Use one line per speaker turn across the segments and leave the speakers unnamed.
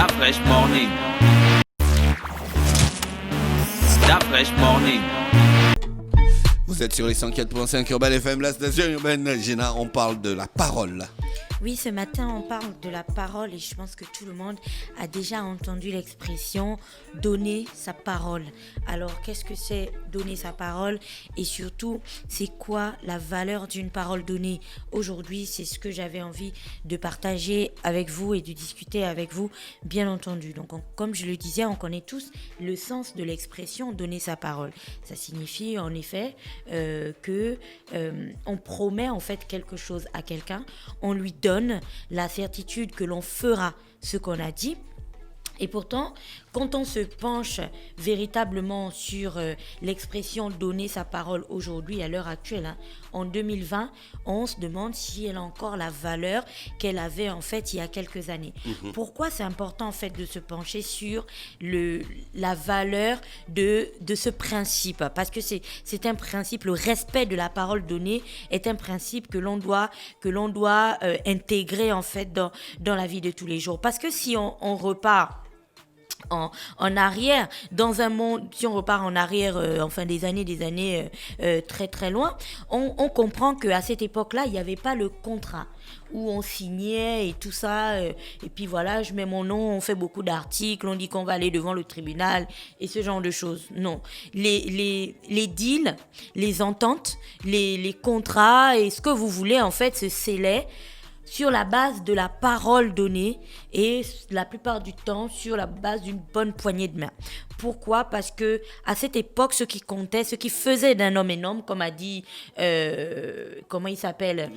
La Fresh Morning. La Fresh Morning.
Vous êtes sur les 104.5 Urban FM, la station urbaine. Géna, on parle de la parole.
Oui, ce matin, on parle de la parole et je pense que tout le monde a déjà entendu l'expression « donner sa parole ». Alors, qu'est-ce que c'est donner sa parole et surtout, c'est quoi la valeur d'une parole donnée? Aujourd'hui, c'est ce que j'avais envie de partager avec vous et de discuter avec vous, bien entendu. Donc, comme je le disais, on connaît tous le sens de l'expression « donner sa parole ». Ça signifie en effet que on promet en fait quelque chose à quelqu'un, on lui donne la certitude que l'on fera ce qu'on a dit. Et pourtant, quand on se penche véritablement sur l'expression « donner sa parole » aujourd'hui, à l'heure actuelle, en 2020, on se demande si elle a encore la valeur qu'elle avait en fait il y a quelques années. Pourquoi c'est important en fait de se pencher sur la valeur de ce principe? Parce que c'est un principe, le respect de la parole donnée est un principe que l'on doit intégrer en fait dans la vie de tous les jours. Parce que si on repart en arrière, dans un monde, si on repart en arrière, des années très très loin, on comprend qu'à cette époque-là, il n'y avait pas le contrat où on signait et tout ça, et puis voilà, je mets mon nom, on fait beaucoup d'articles, on dit qu'on va aller devant le tribunal et ce genre de choses. Non, les deals, les ententes, les contrats et ce que vous voulez en fait se scellaient sur la base de la parole donnée et la plupart du temps sur la base d'une bonne poignée de main. Pourquoi? Parce que à cette époque, ce qui comptait, ce qui faisait d'un homme un homme, comme a dit, comment il s'appelle?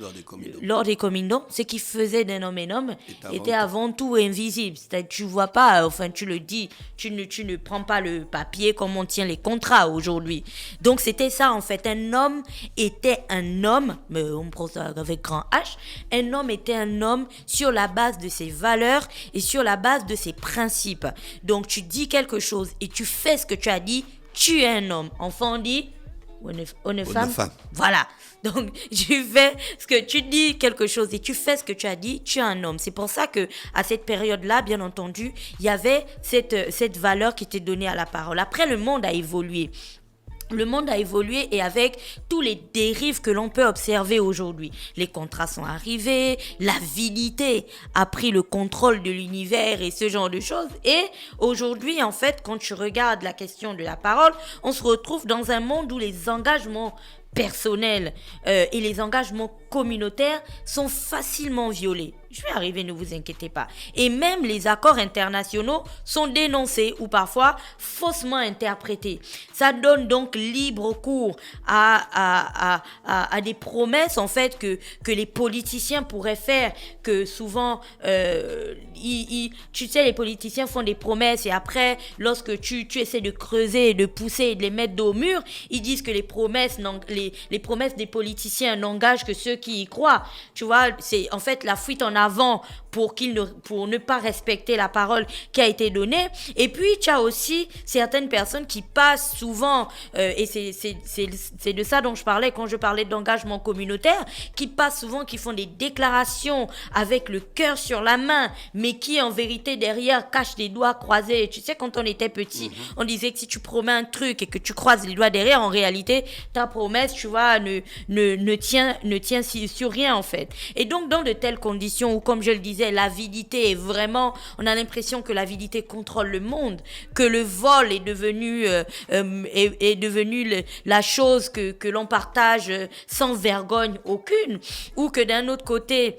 Lord Comindon. Ce qui faisait d'un homme un homme était avant tout invisible. C'est-à-dire, tu vois pas, tu le dis, tu ne prends pas le papier comme on tient les contrats aujourd'hui. Donc c'était ça en fait. Un homme était un homme, mais on prend ça avec grand H. Un homme était un homme sur la base de ses valeurs et sur la base de ses principes. Donc tu dis quelque chose et tu fais ce que tu as dit, tu es un homme. Enfant, on dit on est femme. Voilà. Donc tu fais ce que tu dis quelque chose et tu fais ce que tu as dit, tu es un homme. C'est pour ça que à cette période-là, bien entendu, il y avait cette valeur qui était donnée à la parole. Après, le monde a évolué. Le monde a évolué et avec tous les dérives que l'on peut observer aujourd'hui. Les contrats sont arrivés, l'avidité a pris le contrôle de l'univers et ce genre de choses. Et aujourd'hui, en fait, quand tu regardes la question de la parole, on se retrouve dans un monde où les engagements personnels et les engagements communautaires sont facilement violés. Je vais arriver, ne vous inquiétez pas. Et même les accords internationaux sont dénoncés ou parfois faussement interprétés. Ça donne donc libre cours à des promesses en fait que les politiciens pourraient faire, que souvent, tu sais, les politiciens font des promesses et après, lorsque tu essaies de creuser, de pousser et de les mettre dos au mur, ils disent que les promesses des politiciens n'engagent que ceux qui y croient. Tu vois, c'est en fait la fuite en avant pour ne pas respecter la parole qui a été donnée. Et puis, tu as aussi certaines personnes qui passent souvent, et c'est de ça dont je parlais quand je parlais d'engagement communautaire, qui passent souvent, qui font des déclarations avec le cœur sur la main, mais qui en vérité derrière cachent les doigts croisés. Tu sais, quand on était petit, on disait que si tu promets un truc et que tu croises les doigts derrière, en réalité, ta promesse, tu vois, ne tient sur rien en fait. Et donc, dans de telles conditions où, comme je le disais, l'avidité est vraiment, on a l'impression que l'avidité contrôle le monde, que le vol est devenu la chose que l'on partage sans vergogne aucune, ou que d'un autre côté,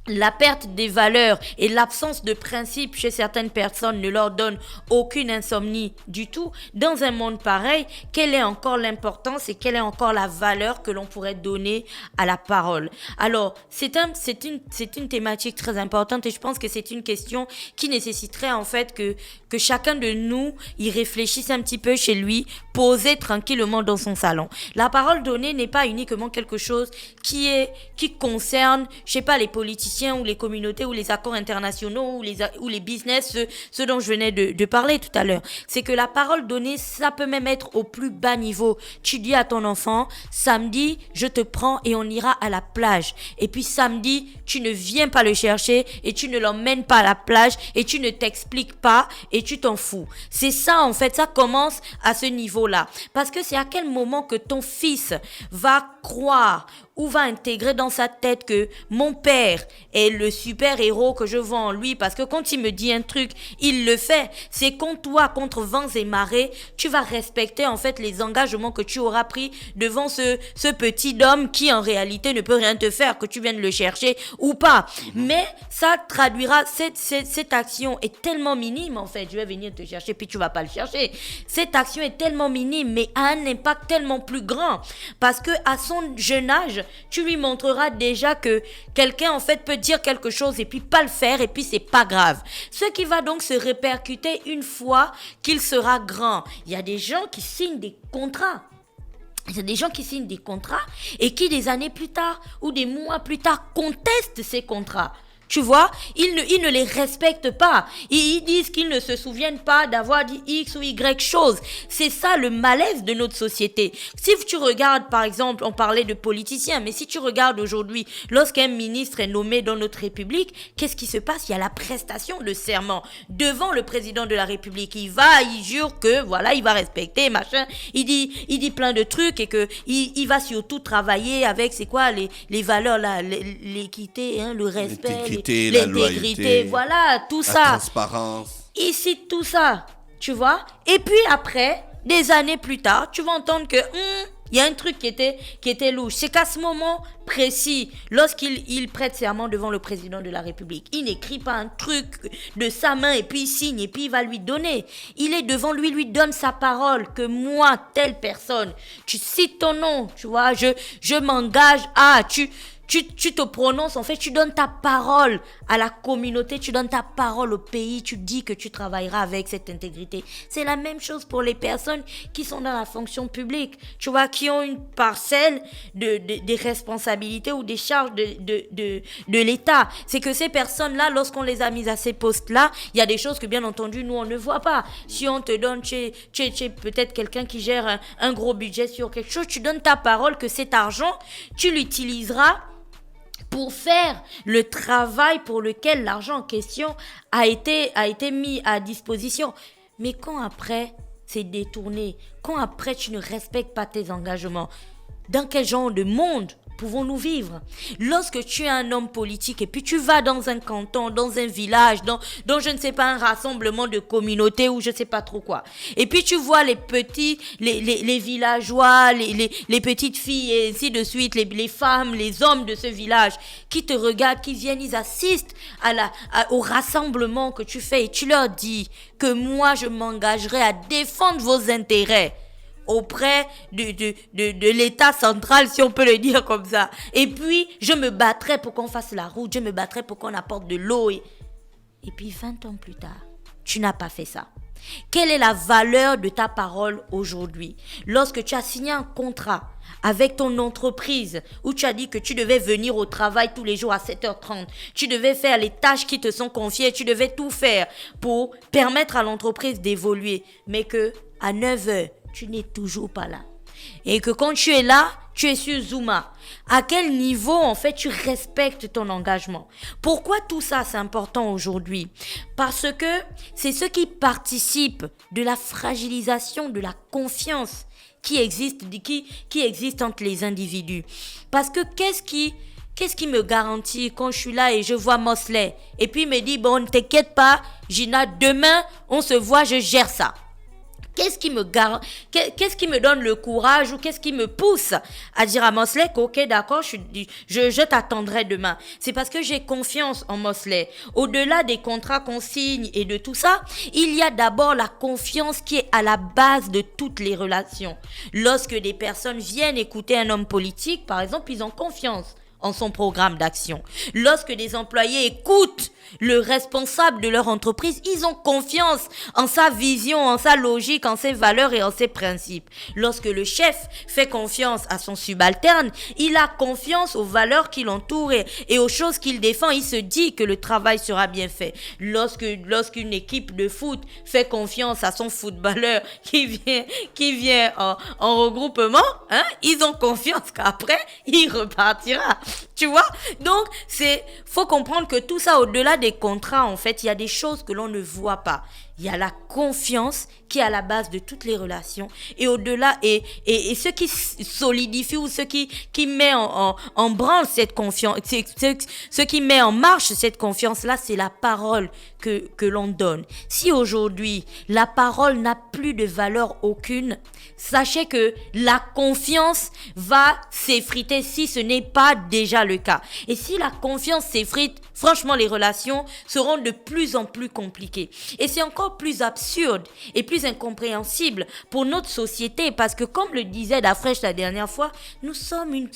la perte des valeurs et l'absence de principes chez certaines personnes ne leur donne aucune insomnie du tout. Dans un monde pareil, quelle est encore l'importance et quelle est encore la valeur que l'on pourrait donner à la parole? Alors, c'est une thématique très importante et je pense que c'est une question qui nécessiterait en fait que chacun de nous y réfléchisse un petit peu chez lui, posé tranquillement dans son salon. La parole donnée n'est pas uniquement quelque chose qui concerne, je sais pas, les politiciens politiciens ou les communautés ou les accords internationaux ou les business, ce dont je venais de parler tout à l'heure. C'est que la parole donnée, ça peut même être au plus bas niveau. Tu dis à ton enfant, samedi, je te prends et on ira à la plage. Et puis samedi, tu ne viens pas le chercher et tu ne l'emmènes pas à la plage et tu ne t'expliques pas et tu t'en fous. C'est ça en fait, ça commence à ce niveau-là. Parce que c'est à quel moment que ton fils va croire ou va intégrer dans sa tête que mon père est le super-héros que je vois en lui, parce que quand il me dit un truc, il le fait. C'est contre toi, contre vents et marées, tu vas respecter en fait les engagements que tu auras pris devant ce petit homme qui en réalité ne peut rien te faire, que tu viennes le chercher ou pas. Mais ça traduira, cette action est tellement minime en fait, je vais venir te chercher puis tu vas pas le chercher. Cette action est tellement minime mais a un impact tellement plus grand, parce que à son jeune âge, tu lui montreras déjà que quelqu'un en fait peut dire quelque chose et puis pas le faire et puis c'est pas grave. Ce qui va donc se répercuter une fois qu'il sera grand. Il y a des gens qui signent des contrats. Il y a des gens qui signent des contrats et qui des années plus tard ou des mois plus tard contestent ces contrats. Tu vois, ils ne les respectent pas. Ils disent qu'ils ne se souviennent pas d'avoir dit X ou Y chose. C'est ça le malaise de notre société. Si tu regardes, par exemple, on parlait de politiciens, mais si tu regardes aujourd'hui, lorsqu'un ministre est nommé dans notre République, qu'est-ce qui se passe? Il y a la prestation de serment devant le président de la République. Il jure que, voilà, il va respecter, machin. Il dit plein de trucs et que il va surtout travailler avec, c'est quoi, les valeurs là, l'équité, hein, le respect,
l'intégrité,
l'intégrité,
la loyauté,
voilà, tout
la
ça.
transparence.
Il cite tout ça, tu vois. Et puis après, des années plus tard, tu vas entendre que il y a un truc qui était louche. C'est qu'à ce moment précis, lorsqu'il prête serment devant le président de la République, il n'écrit pas un truc de sa main et puis il signe et puis il va lui donner. Il est devant lui, lui donne sa parole que moi, telle personne, tu cites ton nom, tu vois, je m'engage à, tu te prononces, en fait, tu donnes ta parole à la communauté, tu donnes ta parole au pays, tu dis que tu travailleras avec cette intégrité. C'est la même chose pour les personnes qui sont dans la fonction publique, tu vois, qui ont une parcelle des responsabilités ou des charges de l'État. C'est que ces personnes-là, lorsqu'on les a mises à ces postes-là, il y a des choses que, bien entendu, nous, on ne voit pas. Si on te donne, tu es peut-être quelqu'un qui gère un gros budget sur quelque chose, tu donnes ta parole que cet argent, tu l'utiliseras pour faire le travail pour lequel l'argent en question a été mis à disposition. Mais quand après, c'est détourné, quand après tu ne respectes pas tes engagements, dans quel genre de monde pouvons-nous vivre? Lorsque tu es un homme politique et puis tu vas dans un canton, dans un village, dans je ne sais pas, un rassemblement de communautés ou je ne sais pas trop quoi. Et puis tu vois les petits, les villageois, les petites filles et ainsi de suite, les femmes, les hommes de ce village qui te regardent, qui viennent, ils assistent au rassemblement que tu fais et tu leur dis que moi je m'engagerai à défendre vos intérêts auprès de l'État central, si on peut le dire comme ça. Et puis, je me battrai pour qu'on fasse la route, je me battrai pour qu'on apporte de l'eau. Et puis, 20 ans plus tard, tu n'as pas fait ça. Quelle est la valeur de ta parole aujourd'hui? Lorsque tu as signé un contrat avec ton entreprise où tu as dit que tu devais venir au travail tous les jours à 7h30, tu devais faire les tâches qui te sont confiées, tu devais tout faire pour permettre à l'entreprise d'évoluer, mais que à 9h, tu n'es toujours pas là. Et que quand tu es là, tu es sur Zuma. À quel niveau, en fait, tu respectes ton engagement? Pourquoi tout ça, c'est important aujourd'hui? Parce que c'est ce qui participe de la fragilisation de la confiance qui existe entre les individus. Parce que qu'est-ce qui me garantit quand je suis là et je vois Mosley et puis il me dit, bon, ne t'inquiète pas, Gina, demain, on se voit, je gère ça. Qu'est-ce qui me donne le courage ou qu'est-ce qui me pousse à dire à Mosley ok, d'accord, je t'attendrai demain? C'est parce que j'ai confiance en Mosley. Au-delà des contrats qu'on signe et de tout ça, il y a d'abord la confiance qui est à la base de toutes les relations. Lorsque des personnes viennent écouter un homme politique, par exemple, ils ont confiance en son programme d'action. Lorsque des employés écoutent le responsable de leur entreprise, ils ont confiance en sa vision, en sa logique, en ses valeurs et en ses principes. Lorsque le chef fait confiance à son subalterne, il a confiance aux valeurs qui l'entourent et aux choses qu'il défend. Il se dit que le travail sera bien fait. Lorsqu'une équipe de foot fait confiance à son footballeur qui vient en regroupement, ils ont confiance qu'après, il repartira. Tu vois? Donc, faut comprendre que tout ça, au-delà des contrats, en fait, il y a des choses que l'on ne voit pas. Il y a la confiance qui est à la base de toutes les relations. Et au-delà, et ce qui solidifie ou ce qui met en branle cette confiance, ce qui met en marche cette confiance-là, c'est la parole que l'on donne. Si aujourd'hui, la parole n'a plus de valeur aucune, sachez que la confiance va s'effriter si ce n'est pas déjà le cas. Et si la confiance s'effrite, franchement, les relations seront de plus en plus compliquées. Et c'est encore plus absurde et plus incompréhensible pour notre société parce que, comme le disait Dafresh la dernière fois, nous sommes une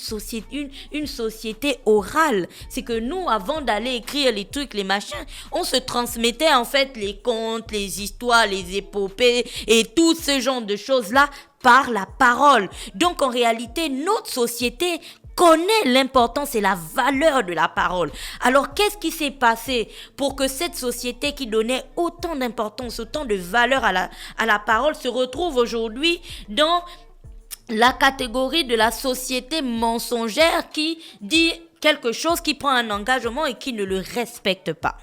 société orale. C'est que nous, avant d'aller écrire les trucs, les machins, on se transmettait en fait les contes, les histoires, les épopées et tout ce genre de choses-là par la parole. Donc, en réalité, notre société connaît l'importance et la valeur de la parole. Alors, qu'est-ce qui s'est passé pour que cette société qui donnait autant d'importance, autant de valeur à la parole se retrouve aujourd'hui dans la catégorie de la société mensongère qui dit quelque chose, qui prend un engagement et qui ne le respecte pas.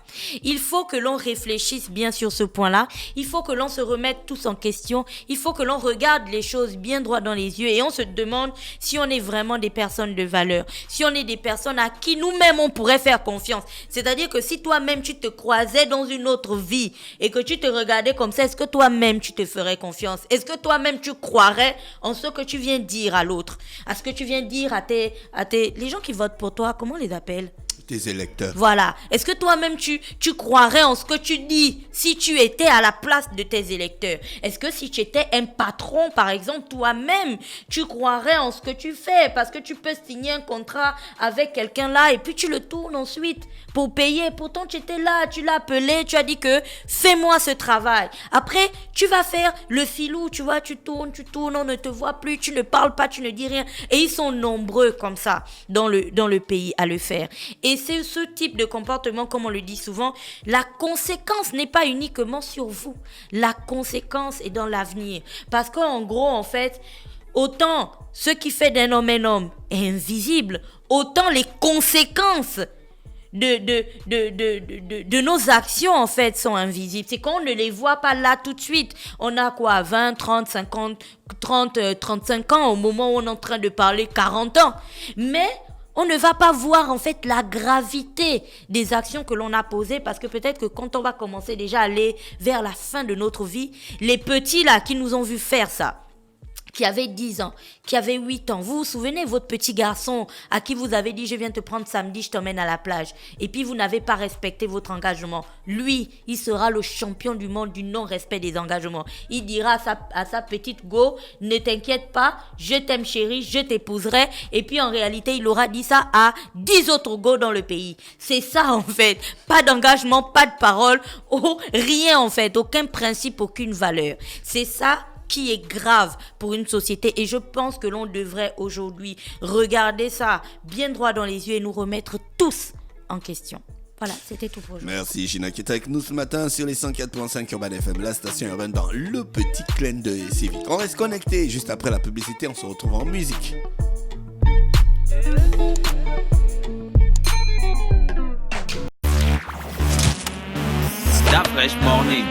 Il faut que l'on réfléchisse bien sur ce point-là. Il faut que l'on se remette tous en question. Il faut que l'on regarde les choses bien droit dans les yeux et on se demande si on est vraiment des personnes de valeur, si on est des personnes à qui nous-mêmes on pourrait faire confiance. C'est-à-dire que si toi-même tu te croisais dans une autre vie et que tu te regardais comme ça, est-ce que toi-même tu te ferais confiance? Est-ce que toi-même tu croirais en ce que tu viens dire à l'autre, à ce que tu viens dire à les gens qui votent pour toi? Comment on les appelle?
Tes électeurs.
Voilà. Est-ce que toi-même, tu croirais en ce que tu dis si tu étais à la place de tes électeurs? Est-ce que si tu étais un patron, par exemple, toi-même, tu croirais en ce que tu fais? Parce que tu peux signer un contrat avec quelqu'un là et puis tu le tournes ensuite pour payer. Pourtant, tu étais là, tu l'as appelé, tu as dit que fais-moi ce travail. Après, tu vas faire le filou, tu vois, tu tournes, on ne te voit plus, tu ne parles pas, tu ne dis rien. Et ils sont nombreux comme ça dans le pays à le faire. Et c'est ce type de comportement, comme on le dit souvent, la conséquence n'est pas uniquement sur vous. La conséquence est dans l'avenir. Parce qu'en gros, en fait, autant ce qui fait d'un homme un homme est invisible, autant les conséquences de nos actions, en fait, sont invisibles. C'est qu'on ne les voit pas là tout de suite. On a quoi, 20, 30, 50, 30, 35 ans au moment où on est en train de parler 40 ans. Mais on ne va pas voir en fait la gravité des actions que l'on a posées parce que peut-être que quand on va commencer déjà à aller vers la fin de notre vie, les petits là qui nous ont vu faire ça, qui avait 10 ans, qui avait 8 ans. Vous vous souvenez, votre petit garçon à qui vous avez dit « Je viens te prendre samedi, je t'emmène à la plage ». Et puis, vous n'avez pas respecté votre engagement. Lui, il sera le champion du monde du non-respect des engagements. Il dira à sa petite go « Ne t'inquiète pas, je t'aime chérie, je t'épouserai ». Et puis, en réalité, il aura dit ça à 10 autres go dans le pays. C'est ça, en fait. Pas d'engagement, pas de parole, rien, en fait. Aucun principe, aucune valeur. C'est ça qui est grave pour une société et je pense que l'on devrait aujourd'hui regarder ça bien droit dans les yeux et nous remettre tous en question. Voilà, c'était tout pour aujourd'hui.
Merci Gina qui est avec nous ce matin sur les 104.5 Urban FM, la station urbaine dans le petit clin d'œil civique. On reste connecté, juste après la publicité, on se retrouve en musique.
Dafresh Morning.